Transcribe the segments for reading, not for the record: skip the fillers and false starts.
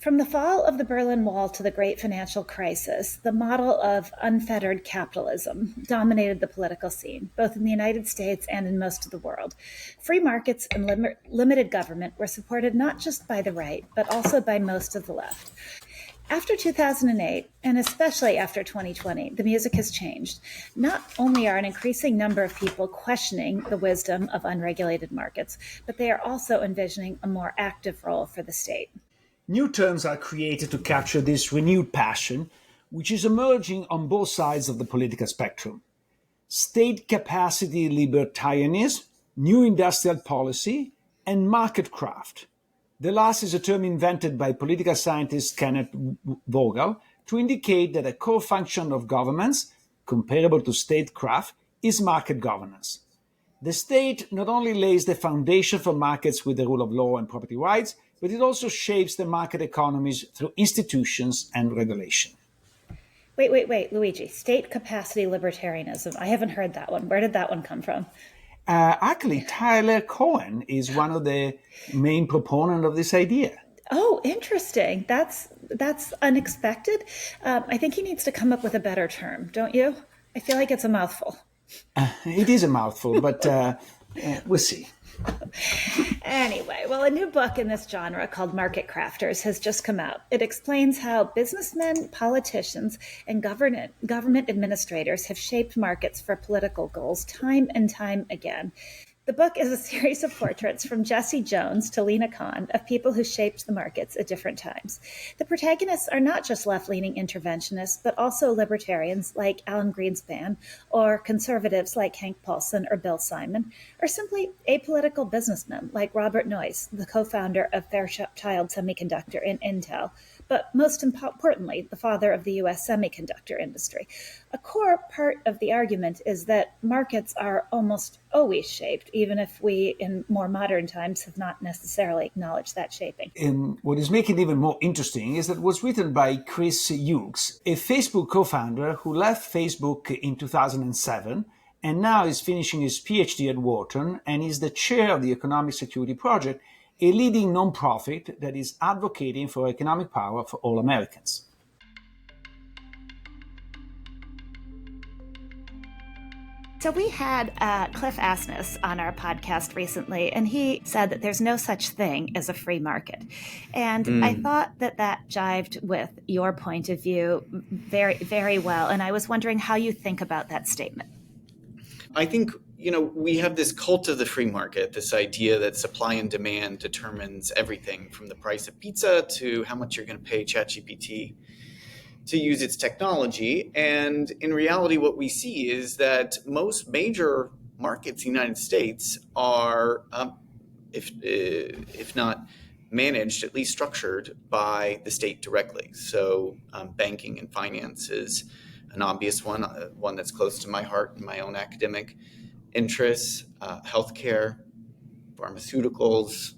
From the fall of the Berlin Wall to the Great Financial Crisis, the model of unfettered capitalism dominated the political scene, both in the United States and in most of the world. Free markets and limited government were supported not just by the right, but also by most of the left. After 2008, and especially after 2020, the music has changed. Not only are an increasing number of people questioning the wisdom of unregulated markets, but they are also envisioning a more active role for the state. New terms are created to capture this renewed passion, which is emerging on both sides of the political spectrum. State capacity libertarianism, new industrial policy, and market craft. The last is a term invented by political scientist Kenneth Vogel to indicate that a core function of governments, comparable to statecraft, is market governance. The state not only lays the foundation for markets with the rule of law and property rights, but it also shapes the market economies through institutions and regulation. Wait, Luigi. State capacity libertarianism. I haven't heard that one. Where did that one come from? Actually, Tyler Cohen is one of the main proponents of this idea. Oh, interesting. That's unexpected. I think he needs to come up with a better term, don't you? I feel like it's a mouthful. It is a mouthful, but we'll see. Anyway, well, a new book in this genre called Market Crafters has just come out. It explains how businessmen, politicians, and government administrators have shaped markets for political goals time and time again. The book is a series of portraits from Jesse Jones to Lena Khan of people who shaped the markets at different times. The protagonists are not just left-leaning interventionists, but also libertarians like Alan Greenspan, or conservatives like Hank Paulson or Bill Simon, or simply apolitical businessmen like Robert Noyce, the co-founder of Fairchild Semiconductor and Intel, but most importantly, the father of the U.S. semiconductor industry. A core part of the argument is that markets are almost always shaped, even if we, in more modern times, have not necessarily acknowledged that shaping. And what is making it even more interesting is that it was written by Chris Hughes, a Facebook co-founder who left Facebook in 2007 and now is finishing his PhD at Wharton and is the chair of the Economic Security Project, a leading nonprofit that is advocating for economic power for all Americans. So we had Cliff Asness on our podcast recently, and he said that there's no such thing as a free market. And I thought that jived with your point of view very, very well. And I was wondering how you think about that statement. I think, we have this cult of the free market, this idea that supply and demand determines everything from the price of pizza to how much you're going to pay ChatGPT to use its technology. And in reality, what we see is that most major markets in the United States are, if not managed, at least structured by the state directly. So banking and finance is an obvious one that's close to my heart and my own academic interests, healthcare, pharmaceuticals,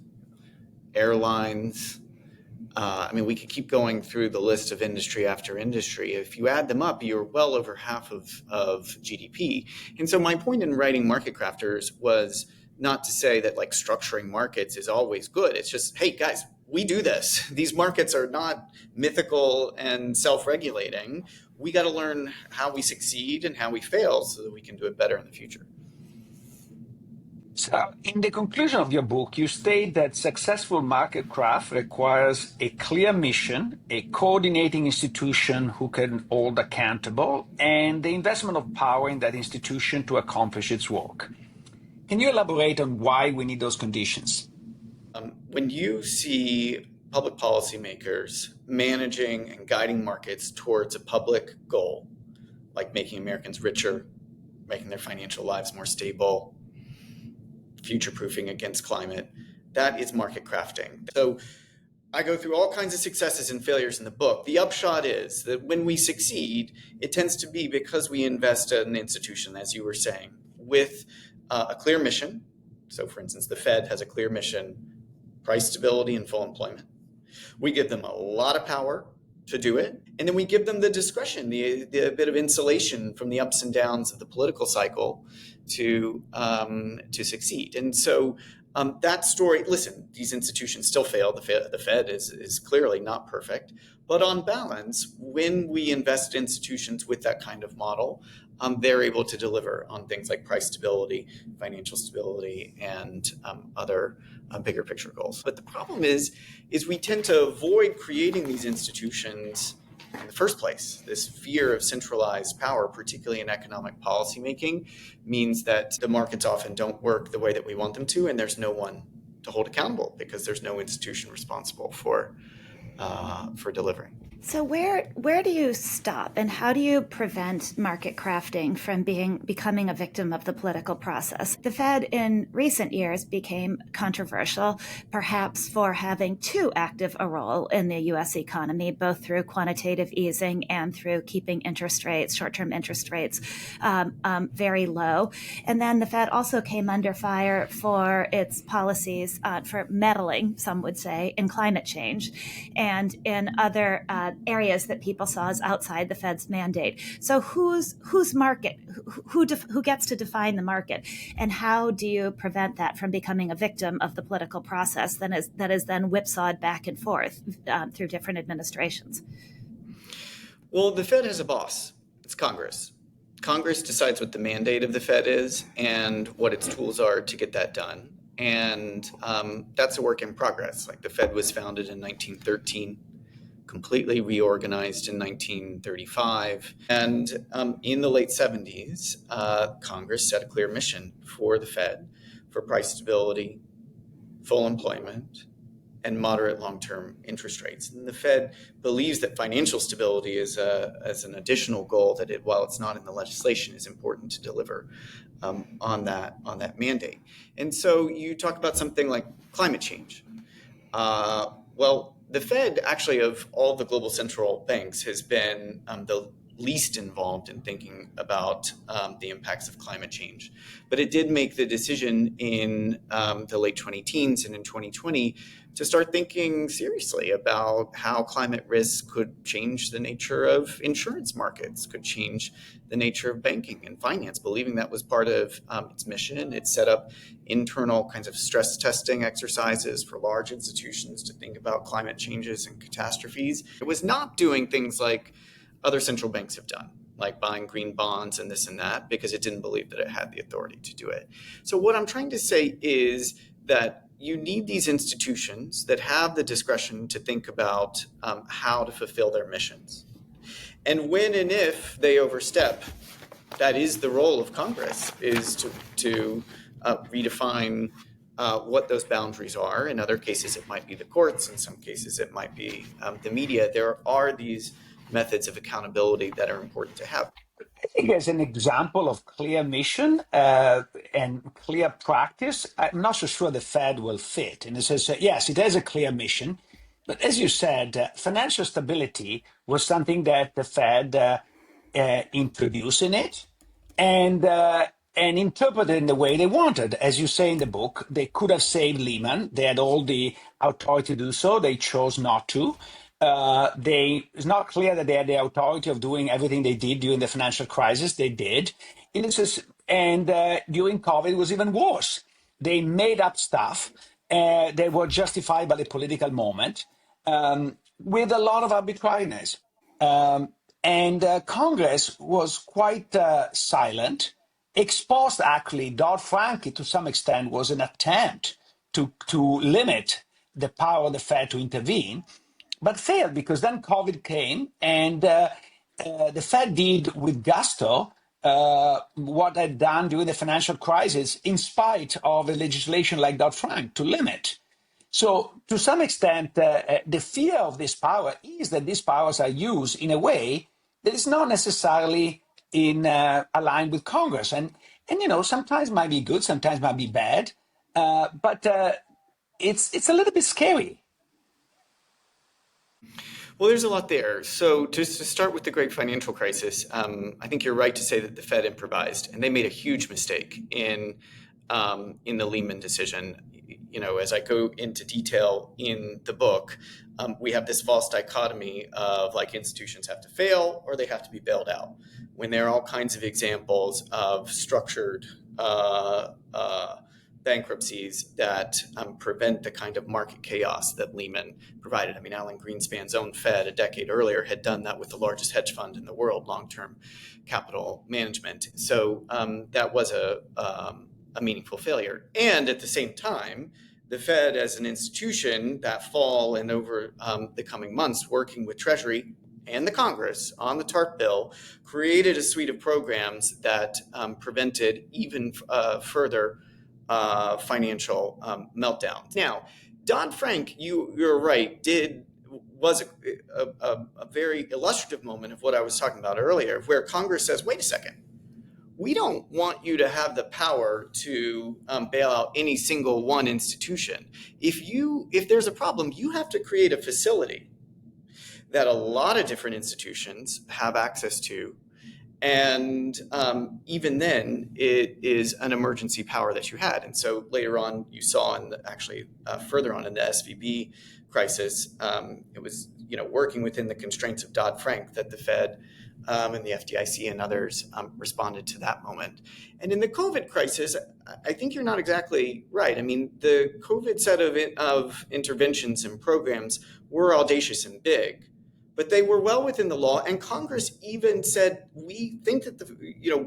airlines. We could keep going through the list of industry after industry. If you add them up, you're well over half of GDP. And so my point in writing Market Crafters was not to say that structuring markets is always good. It's just, hey, guys, we do this. These markets are not mythical and self-regulating. We got to learn how we succeed and how we fail so that we can do it better in the future. So, in the conclusion of your book, you state that successful market craft requires a clear mission, a coordinating institution who can hold accountable, and the investment of power in that institution to accomplish its work. Can you elaborate on why we need those conditions? When you see public policymakers managing and guiding markets towards a public goal, like making Americans richer, making their financial lives more stable, future-proofing against climate, that is market crafting. So I go through all kinds of successes and failures in the book. The upshot is that when we succeed, it tends to be because we invest in an institution, as you were saying, with a clear mission. So for instance, the Fed has a clear mission, price stability and full employment. We give them a lot of power to do it. And then we give them the discretion, the bit of insulation from the ups and downs of the political cycle to succeed. And so That story, listen, these institutions still fail. The Fed is clearly not perfect. But on balance, when we invest in institutions with that kind of model, they're able to deliver on things like price stability, financial stability, and other bigger picture goals. But the problem is we tend to avoid creating these institutions in the first place. This fear of centralized power, particularly in economic policymaking, means that the markets often don't work the way that we want them to, and there's no one to hold accountable because there's no institution responsible for delivering. So where do you stop, and how do you prevent market crafting from becoming a victim of the political process? The Fed in recent years became controversial, perhaps for having too active a role in the U.S. economy, both through quantitative easing and through keeping short-term interest rates, very low. And then the Fed also came under fire for its policies for meddling, some would say, in climate change and in other areas that people saw as outside the Fed's mandate. So whose market, who gets to define the market, and how do you prevent that from becoming a victim of the political process that is then whipsawed back and forth through different administrations? Well, the Fed has a boss. It's Congress. Congress decides what the mandate of the Fed is and what its tools are to get that done. And that's a work in progress. Like, the Fed was founded in 1913, completely reorganized in 1935. And in the late 70s, Congress set a clear mission for the Fed for price stability, full employment, and moderate long-term interest rates. And the Fed believes that financial stability is an additional goal that, while it's not in the legislation, is important to deliver on that mandate. And so you talk about something like climate change. Well, the Fed, actually, of all the global central banks, has been the least involved in thinking about the impacts of climate change. But it did make the decision in the late 2010s and in 2020 to start thinking seriously about how climate risk could change the nature of insurance markets, could change the nature of banking and finance, believing that was part of its mission. It set up internal kinds of stress testing exercises for large institutions to think about climate changes and catastrophes. It was not doing things like other central banks have done, like buying green bonds and this and that, because it didn't believe that it had the authority to do it. So what I'm trying to say is that you need these institutions that have the discretion to think about how to fulfill their missions. And when and if they overstep, that is the role of Congress, is to redefine what those boundaries are. In other cases, it might be the courts. In some cases, it might be the media. There are these methods of accountability that are important to have. I think as an example of clear mission and clear practice, I'm not so sure the Fed will fit. And it says, yes, it has a clear mission. But as you said, financial stability was something that the Fed introduced in it and interpreted in the way they wanted. As you say in the book, they could have saved Lehman. They had all the authority to do so. They chose not to. It's not clear that they had the authority of doing everything they did during the financial crisis. They did. And during COVID, it was even worse. They made up stuff. They were justified by the political moment with a lot of arbitrariness. And Congress was quite silent, exposed actually. Dodd-Frank, to some extent, was an attempt to limit the power of the Fed to intervene, but failed because then COVID came and the Fed did with gusto what had done during the financial crisis in spite of a legislation like Dodd-Frank to limit. So to some extent, the fear of this power is that these powers are used in a way that is not necessarily aligned with Congress. And sometimes might be good, sometimes might be bad, but it's a little bit scary. Well, there's a lot there. So just to start with the great financial crisis, I think you're right to say that the Fed improvised, and they made a huge mistake in the Lehman decision. As I go into detail in the book, we have this false dichotomy of institutions have to fail or they have to be bailed out, when there are all kinds of examples of structured bankruptcies that prevent the kind of market chaos that Lehman provided. I mean, Alan Greenspan's own Fed a decade earlier had done that with the largest hedge fund in the world, long-term capital management. So that was a meaningful failure. And at the same time, the Fed as an institution that fall and over the coming months, working with Treasury and the Congress on the TARP bill, created a suite of programs that prevented even further financial meltdowns. Now, Dodd-Frank, you're right, was a very illustrative moment of what I was talking about earlier, where Congress says, wait a second, we don't want you to have the power to bail out any single one institution. If there's a problem, you have to create a facility that a lot of different institutions have access to. And even then, it is an emergency power that you had. And so later on, you saw, further on in the SVB crisis, it was working within the constraints of Dodd-Frank that the Fed and the FDIC and others responded to that moment. And in the COVID crisis, I think you're not exactly right. I mean, the COVID set of interventions and programs were audacious and big, but they were well within the law. And Congress even said, we think that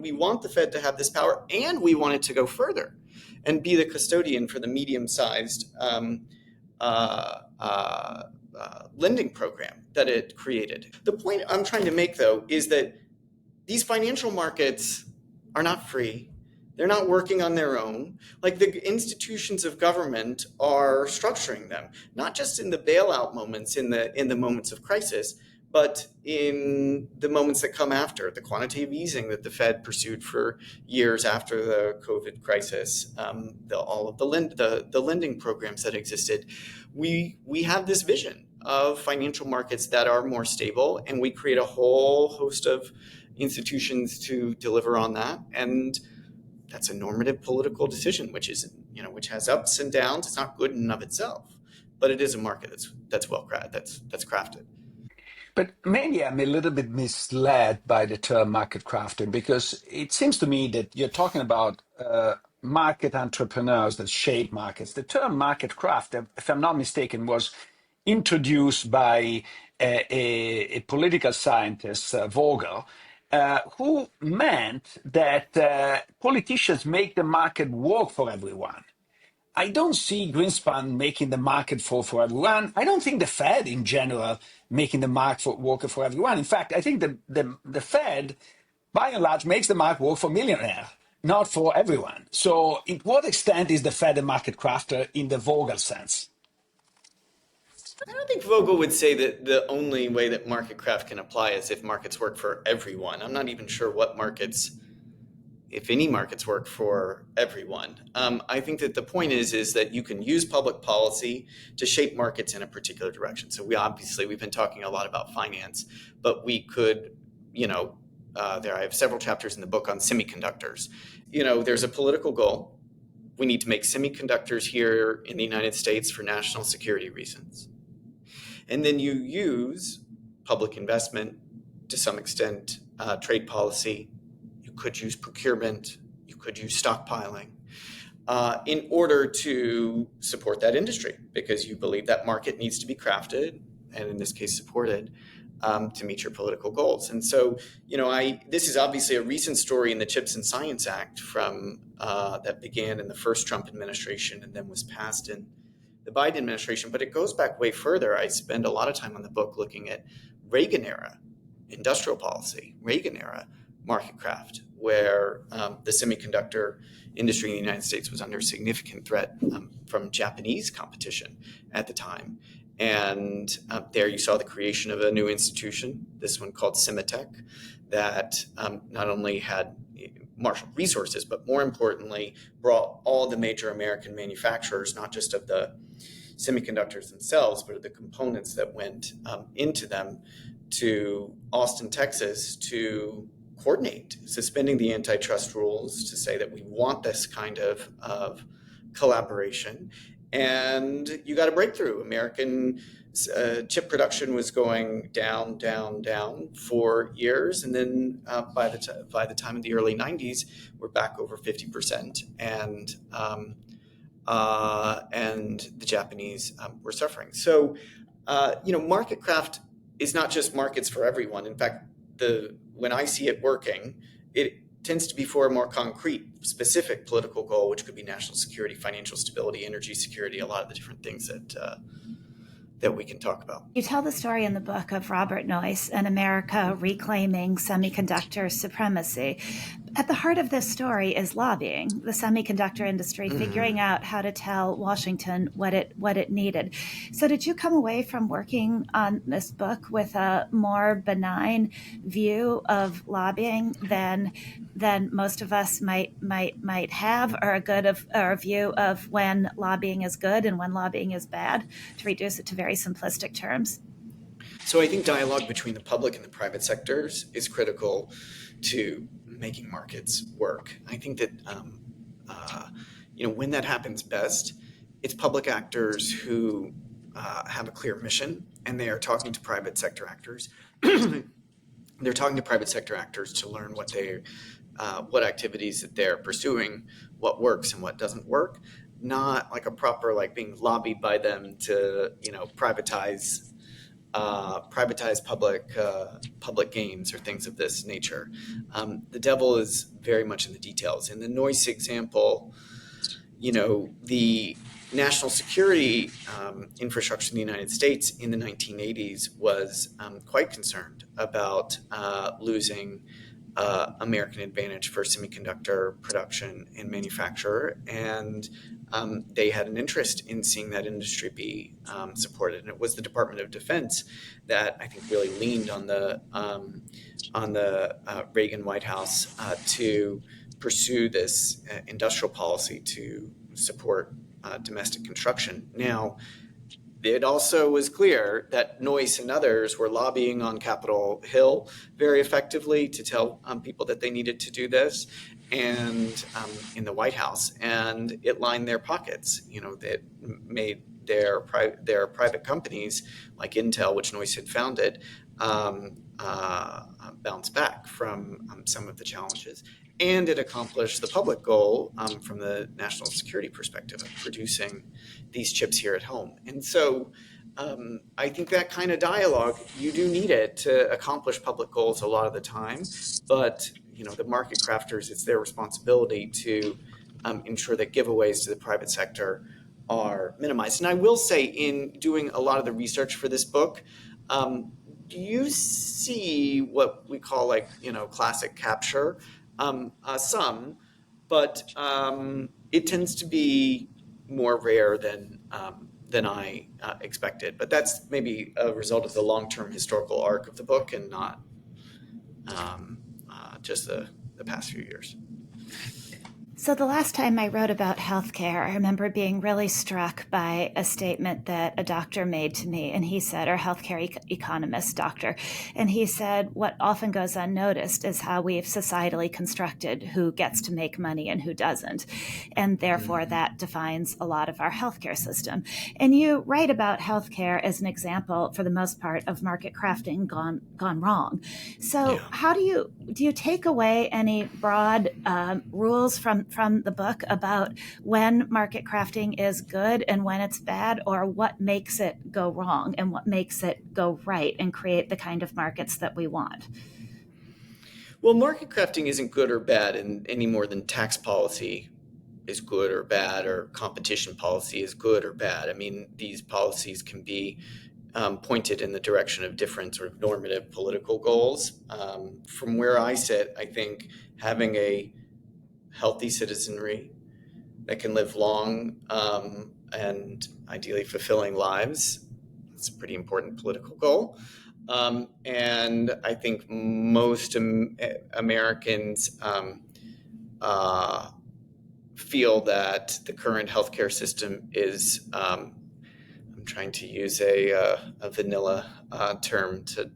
we want the Fed to have this power, and we want it to go further and be the custodian for the medium-sized lending program that it created. The point I'm trying to make, though, is that these financial markets are not free. They're not working on their own. Like, the institutions of government are structuring them, not just in the bailout moments, in the moments of crisis, but in the moments that come after, the quantitative easing that the Fed pursued for years after the COVID crisis, all of the lending programs that existed. We have this vision of financial markets that are more stable, and we create a whole host of institutions to deliver on that. And that's a normative political decision, which has ups and downs. It's not good in and of itself, but it is a market that's crafted. But maybe I'm a little bit misled by the term market crafting, because it seems to me that you're talking about market entrepreneurs that shape markets. The term market craft, if I'm not mistaken, was introduced by a political scientist, Vogel, who meant that politicians make the market work for everyone. I don't see Greenspan making the market for everyone. I don't think the Fed in general making the market work for everyone. In fact, I think the Fed, by and large, makes the market work for millionaires, not for everyone. So in what extent is the Fed a market crafter in the Vogel sense? I don't think Vogel would say that the only way that market craft can apply is if markets work for everyone. I'm not even sure what markets, if any markets, work for everyone. I think that the point is that you can use public policy to shape markets in a particular direction. So we've been talking a lot about finance, but we could, I have several chapters in the book on semiconductors. There's a political goal. We need to make semiconductors here in the United States for national security reasons. And then you use public investment, to some extent, trade policy. You could use procurement. You could use stockpiling in order to support that industry, because you believe that market needs to be crafted, and in this case supported, to meet your political goals. And so, this is obviously a recent story in the Chips and Science Act that began in the first Trump administration and then was passed in the Biden administration, but it goes back way further. I spend a lot of time on the book looking at Reagan era industrial policy, Reagan era market craft, where the semiconductor industry in the United States was under significant threat from Japanese competition at the time. And there you saw the creation of a new institution, this one called Semitech, that not only had marshaled resources, but more importantly, brought all the major American manufacturers, not just of the semiconductors themselves, but of the components that went into them, to Austin, Texas, to coordinate, suspending the antitrust rules, to say that we want this kind of collaboration. And you got a breakthrough. American chip production was going down for years, and then by the time of the early 90s, we're back over 50%. And and the Japanese were suffering. So, market craft is not just markets for everyone. In fact, when I see it working, it tends to be for a more concrete, specific political goal, which could be national security, financial stability, energy security, a lot of the different things that we can talk about. You tell the story in the book of Robert Noyce and America reclaiming semiconductor supremacy. At the heart of this story is lobbying, the semiconductor industry figuring out how to tell Washington what it needed. So did you come away from working on this book with a more benign view of lobbying than most of us might have, or a view of when lobbying is good and when lobbying is bad, to reduce it to very simplistic terms? So I think dialogue between the public and the private sectors is critical to making markets work. I think that when that happens best, it's public actors who have a clear mission, and they are talking to private sector actors. They're talking to private sector actors to learn what activities that they're pursuing, what works and what doesn't work. Not like a proper being lobbied by them to privatize public gains or things of this nature. The devil is very much in the details. In the Noyce example, the national security infrastructure in the United States in the 1980s was quite concerned about losing American advantage for semiconductor production and manufacture, and they had an interest in seeing that industry be supported. And it was the Department of Defense that I think really leaned on the Reagan White House to pursue this industrial policy to support domestic construction. Now, it also was clear that Noyce and others were lobbying on Capitol Hill very effectively to tell people that they needed to do this, and in the White House, and it lined their pockets. That made their private companies like Intel, which Noyce had founded, bounce back from some of the challenges. And it accomplished the public goal from the national security perspective of producing these chips here at home. And so I think that kind of dialogue, you do need it to accomplish public goals a lot of the time. But the market crafters, it's their responsibility to ensure that giveaways to the private sector are minimized. And I will say, in doing a lot of the research for this book, you see what we call classic capture. Some, but it tends to be more rare than I expected. But that's maybe a result of the long-term historical arc of the book, and not just the past few years. So the last time I wrote about healthcare, I remember being really struck by a statement that a doctor made to me, and he said, or healthcare economist doctor, and he said, what often goes unnoticed is how we've societally constructed who gets to make money and who doesn't, and therefore that defines a lot of our healthcare system. And you write about healthcare as an example, for the most part, of market crafting gone wrong. So how do you take away any broad rules from the book about when market crafting is good and when it's bad, or what makes it go wrong and what makes it go right and create the kind of markets that we want? Well, market crafting isn't good or bad any more than tax policy is good or bad, or competition policy is good or bad. I mean, these policies can be pointed in the direction of different sort of normative political goals. From where I sit, I think having a healthy citizenry that can live long and ideally fulfilling lives, it's a pretty important political goal. And I think most Americans feel that the current healthcare system is, I'm trying to use a vanilla term to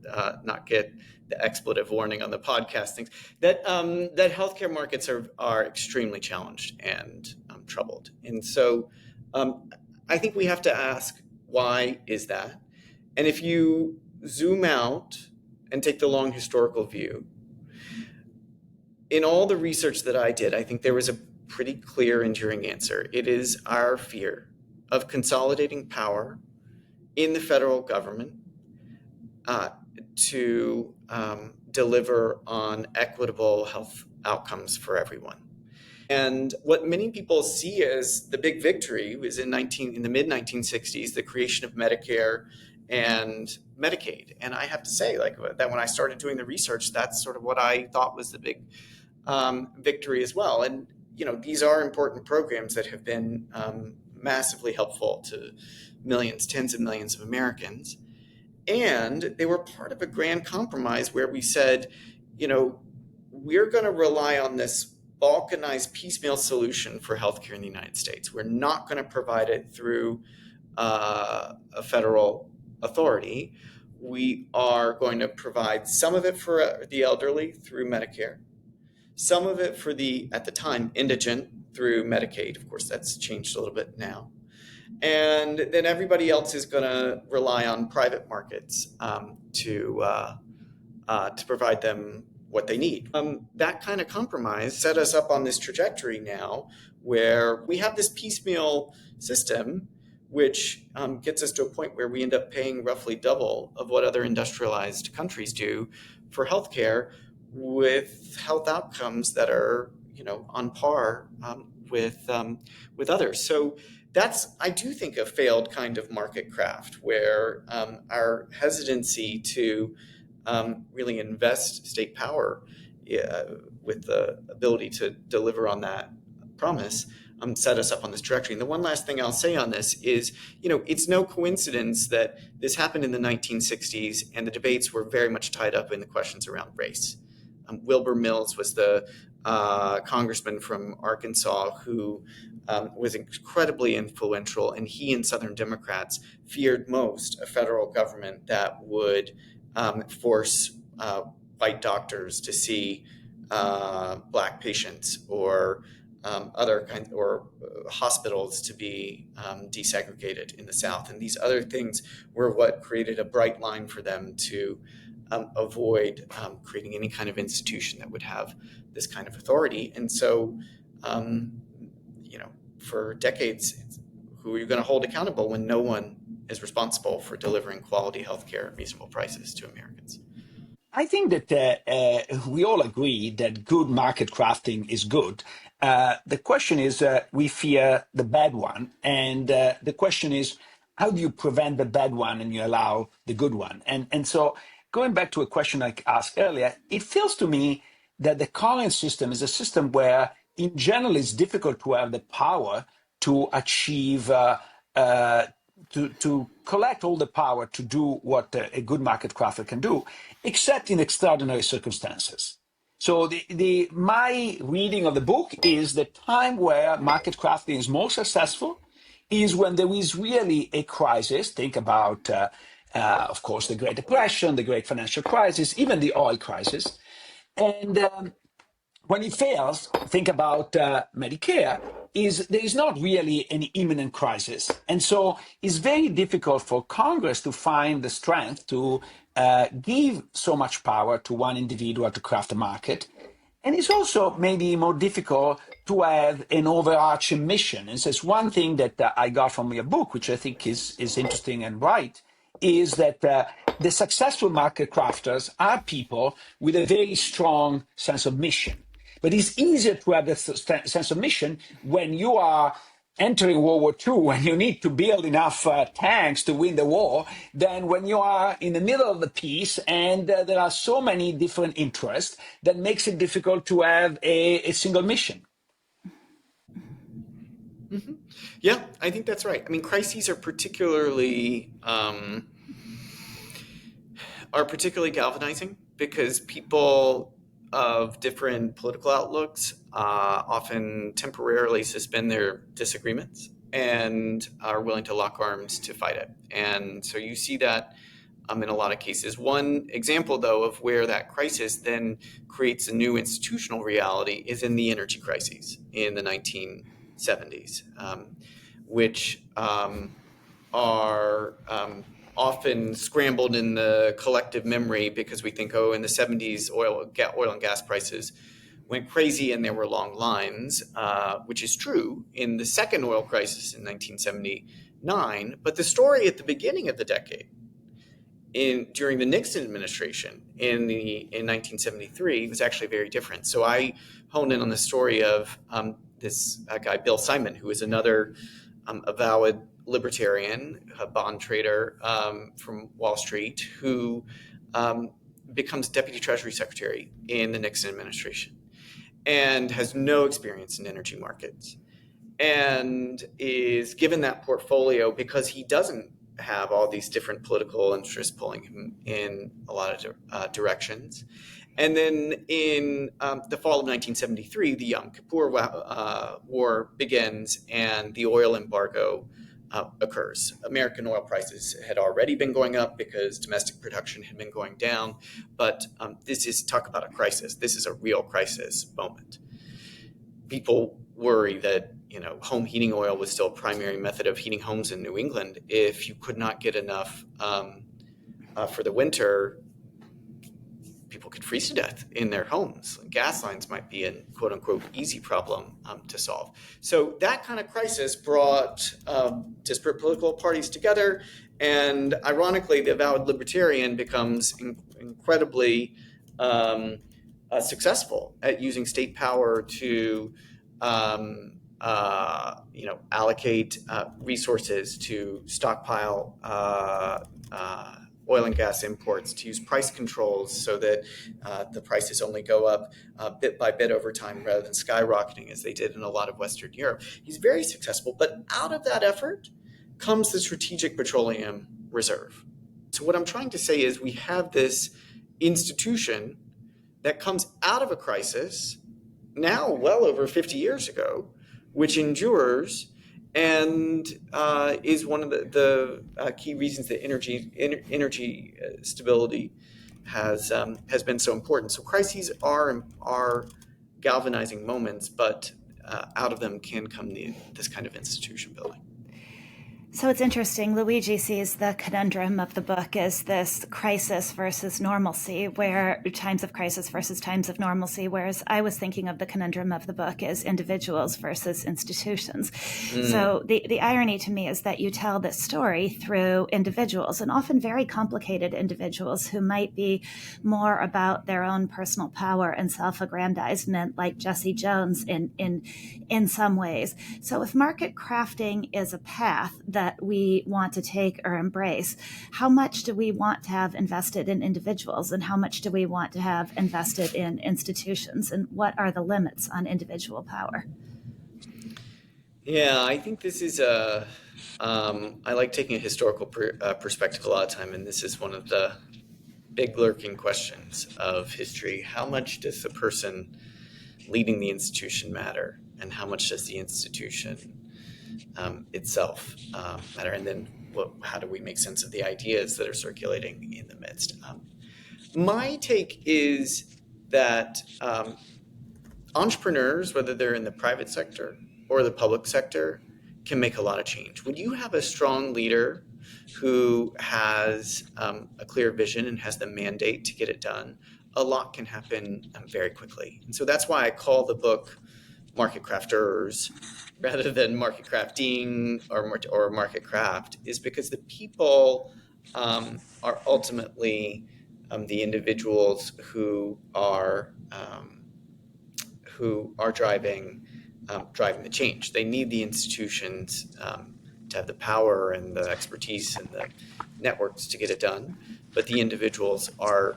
not get the expletive warning on the podcast, things that healthcare markets are extremely challenged and troubled. And so I think we have to ask, why is that? And if you zoom out and take the long historical view, in all the research that I did, I think there was a pretty clear, enduring answer. It is our fear of consolidating power in the federal government to deliver on equitable health outcomes for everyone. And what many people see as the big victory was in the mid-1960s, the creation of Medicare and Medicaid. And I have to say, that when I started doing the research, that's sort of what I thought was the big victory as well. And these are important programs that have been massively helpful to millions, tens of millions of Americans. And they were part of a grand compromise where we said, we're going to rely on this balkanized piecemeal solution for healthcare in the United States. We're not going to provide it through a federal authority. We are going to provide some of it for the elderly through Medicare, some of it for the, at the time, indigent through Medicaid. Of course, that's changed a little bit now. And then everybody else is going to rely on private markets to provide them what they need. That kind of compromise set us up on this trajectory now where we have this piecemeal system, which gets us to a point where we end up paying roughly double of what other industrialized countries do for healthcare, with health outcomes that are, on par with others. So that's, I do think, a failed kind of market craft where our hesitancy to really invest state power with the ability to deliver on that promise set us up on this trajectory. And the one last thing I'll say on this is, it's no coincidence that this happened in the 1960s and the debates were very much tied up in the questions around race. Wilbur Mills was the congressman from Arkansas who was incredibly influential, and he and Southern Democrats feared most a federal government that would force white doctors to see black patients, or other kinds, or hospitals to be desegregated in the South. And these other things were what created a bright line for them to avoid creating any kind of institution that would have this kind of authority. And so, for decades, who are you going to hold accountable when no one is responsible for delivering quality healthcare at reasonable prices to Americans? I think that we all agree that good market crafting is good. The question is, we fear the bad one. And the question is, how do you prevent the bad one and you allow the good one? And so going back to a question I asked earlier, it feels to me that the current system is a system where, in general, it's difficult to have the power to achieve to collect all the power to do what a good market crafter can do, except in extraordinary circumstances. So my reading of the book is the time where market crafting is most successful is when there is really a crisis. Think about, of course, the Great Depression, the Great Financial Crisis, even the oil crisis. And when it fails, think about Medicare, there is not really any imminent crisis. And so it's very difficult for Congress to find the strength to give so much power to one individual to craft a market. And it's also maybe more difficult to have an overarching mission. And so it's one thing that I got from your book, which I think is interesting and right, is that the successful market crafters are people with a very strong sense of mission. But it's easier to have this sense of mission when you are entering World War II, when you need to build enough tanks to win the war, than when you are in the middle of the peace and there are so many different interests that makes it difficult to have a single mission. Mm-hmm. Yeah, I think that's right. I mean, crises are particularly galvanizing because people of different political outlooks often temporarily suspend their disagreements and are willing to lock arms to fight it. And so you see that in a lot of cases. One example, though, of where that crisis then creates a new institutional reality is in the energy crises in the 1970s, which are often scrambled in the collective memory because we think, in the 70s, oil and gas prices went crazy and there were long lines, which is true in the second oil crisis in 1979. But the story at the beginning of the decade, during the Nixon administration in 1973, was actually very different. So I honed in on the story of this guy, Bill Simon, who is another avowed libertarian, a bond trader from Wall Street, who becomes Deputy Treasury Secretary in the Nixon administration and has no experience in energy markets, and is given that portfolio because he doesn't have all these different political interests pulling him in a lot of directions. And then in the fall of 1973, the Yom Kippur War begins and the oil embargo occurs. American oil prices had already been going up because domestic production had been going down. But this is, talk about a crisis. This is a real crisis moment. People worry that home heating oil was still a primary method of heating homes in New England. If you could not get enough for the winter, people could freeze to death in their homes. Gas lines might be a quote unquote easy problem to solve. So that kind of crisis brought disparate political parties together. And ironically, the avowed libertarian becomes incredibly successful at using state power to allocate resources, to stockpile oil and gas imports, to use price controls so that the prices only go up bit by bit over time rather than skyrocketing as they did in a lot of Western Europe. He's very successful, but out of that effort comes the Strategic Petroleum Reserve. So what I'm trying to say is we have this institution that comes out of a crisis now well over 50 years ago, which endures and is one of the key reasons that energy stability has been so important. So crises are galvanizing moments, but out of them can come this kind of institution building. So it's interesting. Luigi sees the conundrum of the book as this crisis versus normalcy, where times of crisis versus times of normalcy, whereas I was thinking of the conundrum of the book as individuals versus institutions. So the irony to me is that you tell this story through individuals, and often very complicated individuals who might be more about their own personal power and self-aggrandizement, like Jesse Jones in some ways. So if market crafting is a path that we want to take or embrace, how much do we want to have invested in individuals, and how much do we want to have invested in institutions, and what are the limits on individual power? Yeah, I think this is I like taking a historical perspective a lot of time, and this is one of the big lurking questions of history. How much does the person leading the institution matter, and how much does the institution itself matter? And then how do we make sense of the ideas that are circulating in the midst? My take is that entrepreneurs, whether they're in the private sector or the public sector, can make a lot of change. When you have a strong leader who has a clear vision and has the mandate to get it done, a lot can happen very quickly. And so that's why I call the book Market Crafters rather than market crafting or market craft, is because the people are ultimately the individuals who are driving the change. They need the institutions to have the power and the expertise and the networks to get it done, but the individuals are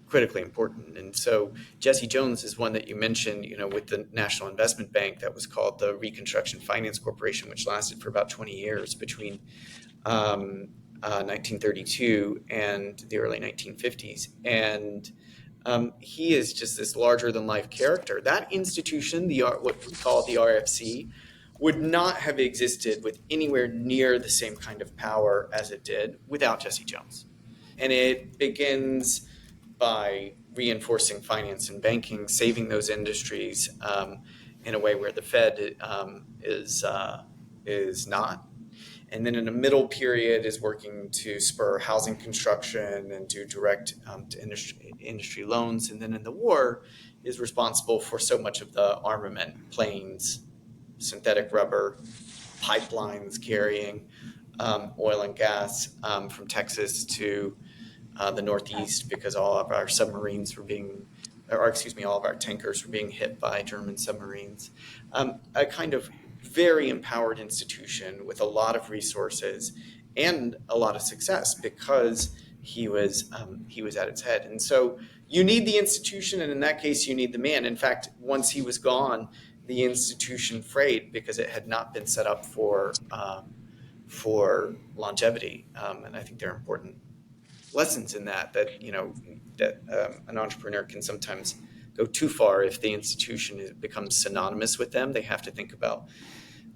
critically important. And so Jesse Jones is one that you mentioned, with the National Investment Bank that was called the Reconstruction Finance Corporation, which lasted for about 20 years between 1932 and the early 1950s. And he is just this larger-than-life character. That institution, what we call the RFC, would not have existed with anywhere near the same kind of power as it did without Jesse Jones. And it begins by reinforcing finance and banking, saving those industries in a way where the Fed is not. And then in a middle period is working to spur housing construction and do direct to industry loans. And then in the war is responsible for so much of the armament, planes, synthetic rubber, pipelines carrying oil and gas from Texas to the Northeast, because all of our submarines were being, all of our tankers were being hit by German submarines. A kind of very empowered institution with a lot of resources and a lot of success because he was at its head. And so you need the institution, and in that case, you need the man. In fact, once he was gone, the institution frayed because it had not been set up for longevity. And I think there are important lessons in that an entrepreneur can sometimes go too far if the institution becomes synonymous with them. They have to think about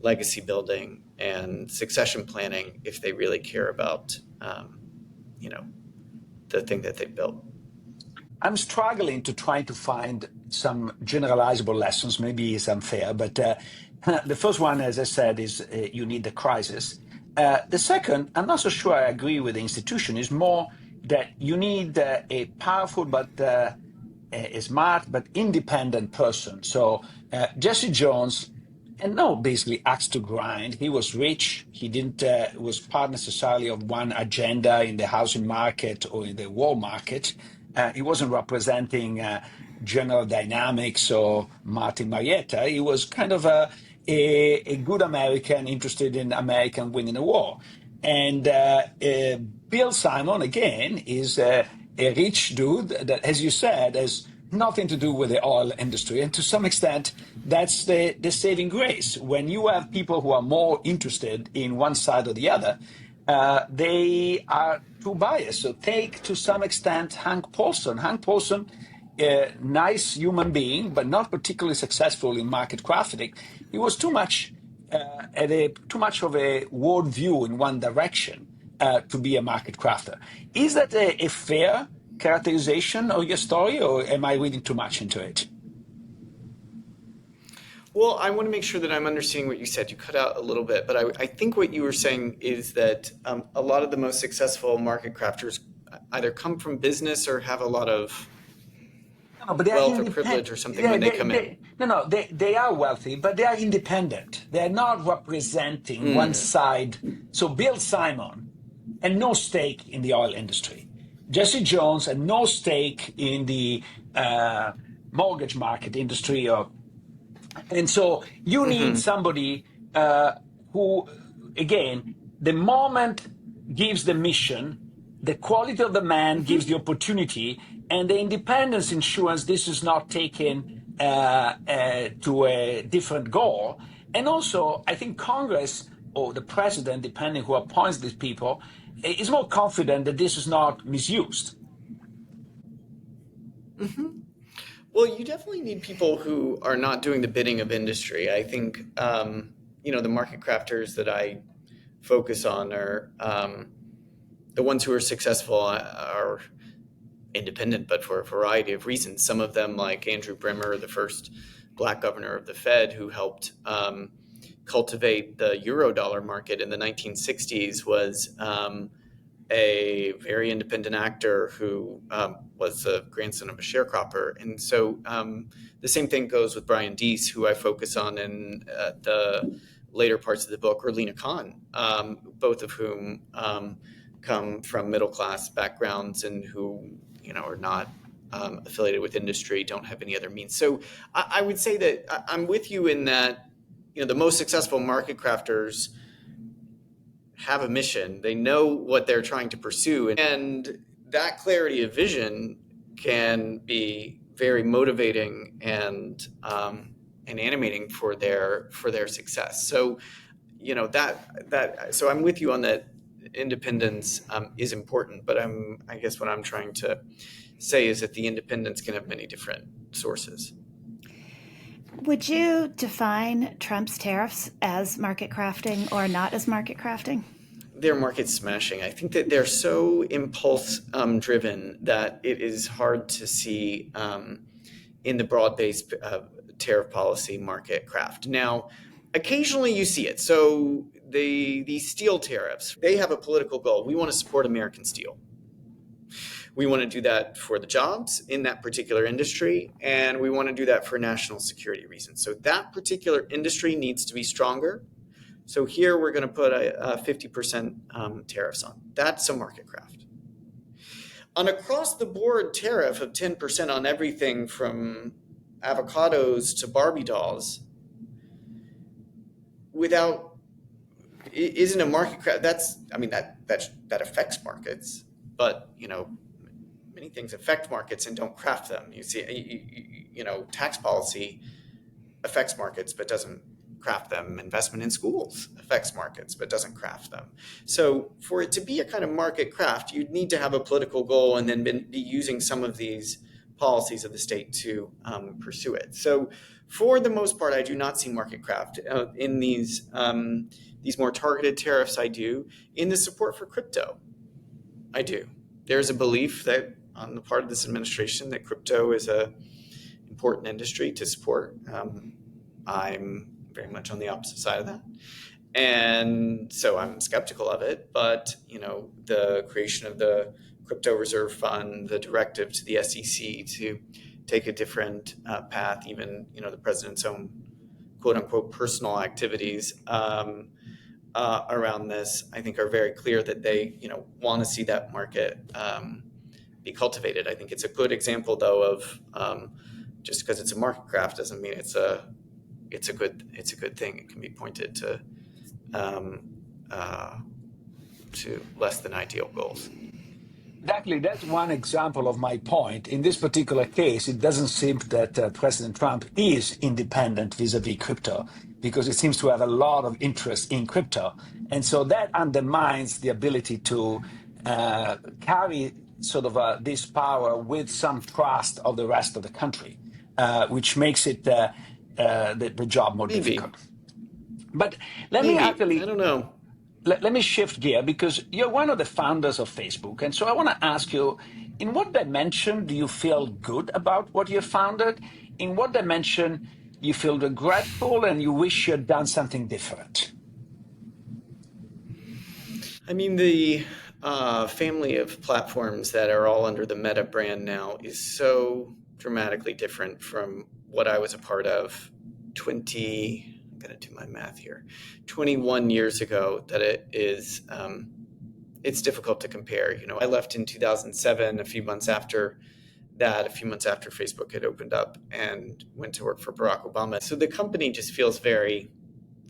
legacy building and succession planning if they really care about the thing that they built. I'm struggling to try to find some generalizable lessons. Maybe it's unfair, but the first one, as I said, is you need the crisis. The second, I'm not so sure I agree with the institution, is more that you need a powerful but a smart but independent person. So Jesse Jones, and no, basically axe to grind. He was rich. He didn't was part necessarily of one agenda in the housing market or in the war market. He wasn't representing General Dynamics or Martin Marietta. He was kind of a good American interested in American winning a war. And Bill Simon, again, is a rich dude that, as you said, has nothing to do with the oil industry. And to some extent, that's the saving grace. When you have people who are more interested in one side or the other, they are too biased. So take, to some extent, Hank Paulson. Hank Paulson, a nice human being, but not particularly successful in market crafting. He was too much too much of a world view in one direction to be a market crafter. Is that a fair characterization of your story, or am I reading too much into it? Well, I want to make sure that I'm understanding what you said. You cut out a little bit, but I think what you were saying is that a lot of the most successful market crafters either come from business or have a lot of wealth or privilege or something when they come in. They are wealthy, but they are independent. They are not representing one side. So Bill Simon had no stake in the oil industry. Jesse Jones had no stake in the mortgage market industry. And so you need somebody who, again, the moment gives the mission, the quality of the man gives the opportunity, and the independence ensures this is not taken to a different goal. And also, I think Congress or the president, depending who appoints these people, is more confident that this is not misused. Well, you definitely need people who are not doing the bidding of industry. I think, the market crafters that I focus on are the ones who are successful are independent, but for a variety of reasons. Some of them, like Andrew Bremer, the first Black governor of the Fed, who helped cultivate the Eurodollar market in the 1960s, was a very independent actor who was the grandson of a sharecropper. And so the same thing goes with Brian Deese, who I focus on in the later parts of the book, or Lena Khan, both of whom come from middle-class backgrounds and who are not affiliated with industry, don't have any other means. So I would say that I'm with you in that, the most successful market crafters have a mission. They know what they're trying to pursue, and that clarity of vision can be very motivating and animating for their success. So so I'm with you on that. Independence is important, but I guess what I'm trying to say is that the independence can have many different sources. Would you define Trump's tariffs as market crafting or not as market crafting? They're market smashing. I think that they're so impulse driven that it is hard to see in the broad-based tariff policy market craft. Now, occasionally you see it. So the steel tariffs, they have a political goal. We want to support American steel. We want to do that for the jobs in that particular industry, and we want to do that for national security reasons. So that particular industry needs to be stronger. So here we're going to put a 50% tariffs on. That's a market craft. An across-the-board tariff of 10% on everything from avocados to Barbie dolls isn't a market craft. That affects markets, but many things affect markets and don't craft them. You see, tax policy affects markets but doesn't craft them. Investment in schools affects markets but doesn't craft them. So for it to be a kind of market craft, you'd need to have a political goal and then be using some of these policies of the state to pursue it. So for the most part, I do not see market craft in these more targeted tariffs. I do. In the support for crypto, I do. There's a belief that on the part of this administration that crypto is a important industry to support. I'm very much on the opposite side of that. And so I'm skeptical of it, but the creation of the crypto reserve fund, the directive to the SEC to take a different path, even the president's own quote unquote personal activities around this, I think are very clear that they want to see that market be cultivated. I think it's a good example, though, of just because it's a market craft doesn't mean it's a good thing. It can be pointed to less than ideal goals. Exactly. That's one example of my point. In this particular case, it doesn't seem that President Trump is independent vis-a-vis crypto, because it seems to have a lot of interest in crypto. And so that undermines the ability to carry sort of this power with some trust of the rest of the country, which makes it the job more difficult. But let me actually... I don't know. Let me shift gear, because you're one of the founders of Facebook. And so I want to ask you, in what dimension do you feel good about what you founded? In what dimension you feel regretful and you wish you had done something different? I mean, the family of platforms that are all under the Meta brand now is so dramatically different from what I was a part of 21 years ago, that it's difficult to compare. I left in 2007, a few months after Facebook had opened up, and went to work for Barack Obama. So the company just feels very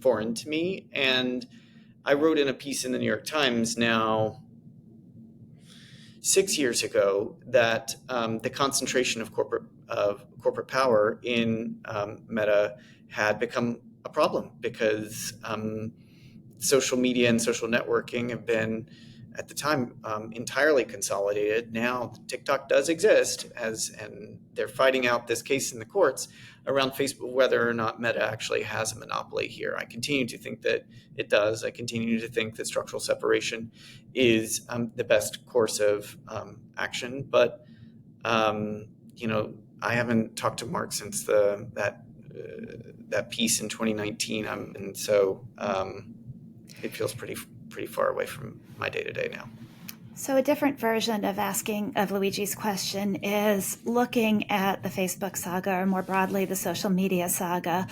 foreign to me. And I wrote in a piece in the New York Times now 6 years ago that the concentration of corporate power in Meta had become a problem, because social media and social networking have been, at the time, entirely consolidated. Now TikTok does exist, and they're fighting out this case in the courts around Facebook, whether or not Meta actually has a monopoly here. I continue to think that it does. I continue to think that structural separation is the best course of action. But I haven't talked to Mark since that piece in 2019, and so it feels pretty far away from my day-to-day now. So a different version of asking of Luigi's question is looking at the Facebook saga, or more broadly, the social media saga.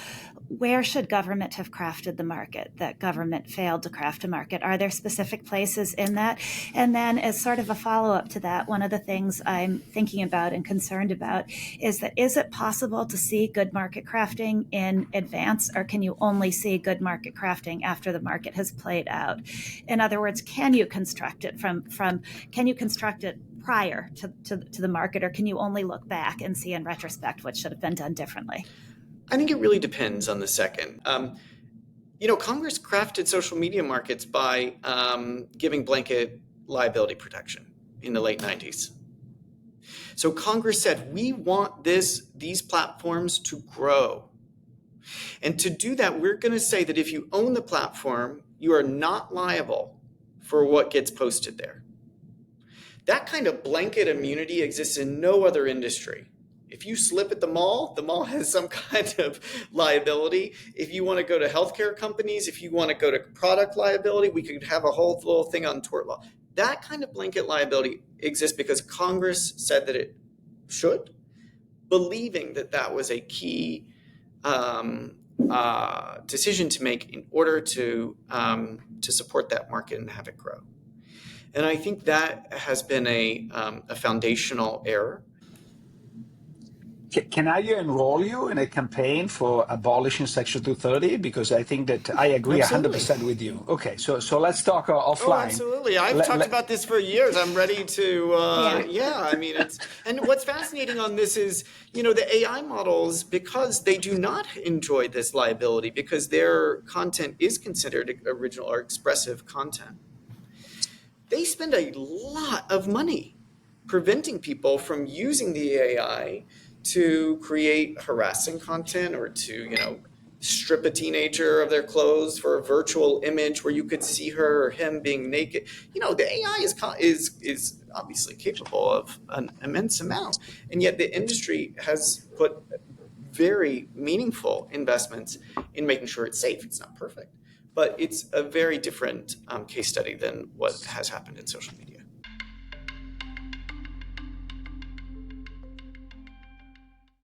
Where should government have crafted the market that government failed to craft a market? Are there specific places in that? And then as sort of a follow-up to that, one of the things I'm thinking about and concerned about is it possible to see good market crafting in advance, or can you only see good market crafting after the market has played out? In other words, can you construct it can you construct it prior to the market, or can you only look back and see in retrospect what should have been done differently? I think it really depends on the second. Congress crafted social media markets by giving blanket liability protection in the late 90s. So Congress said, we want these platforms to grow. And to do that, we're going to say that if you own the platform, you are not liable for what gets posted there. That kind of blanket immunity exists in no other industry. If you slip at the mall has some kind of liability. If you want to go to healthcare companies, if you want to go to product liability, we could have a whole little thing on tort law. That kind of blanket liability exists because Congress said that it should, believing that that was a key decision to make in order to support that market and have it grow. And I think that has been a foundational error. Can I enroll you in a campaign for abolishing Section 230? Because I think that I agree Absolutely. 100% with you. Okay, so let's talk offline. Oh, absolutely. I've talked about this for years. I'm ready to, I mean, and what's fascinating on this is, the AI models, because they do not enjoy this liability, because their content is considered original or expressive content, they spend a lot of money preventing people from using the AI to create harassing content or to, strip a teenager of their clothes for a virtual image where you could see her or him being naked. The AI is obviously capable of an immense amount, and yet the industry has put very meaningful investments in making sure it's safe. It's not perfect, but it's a very different case study than what has happened in social media.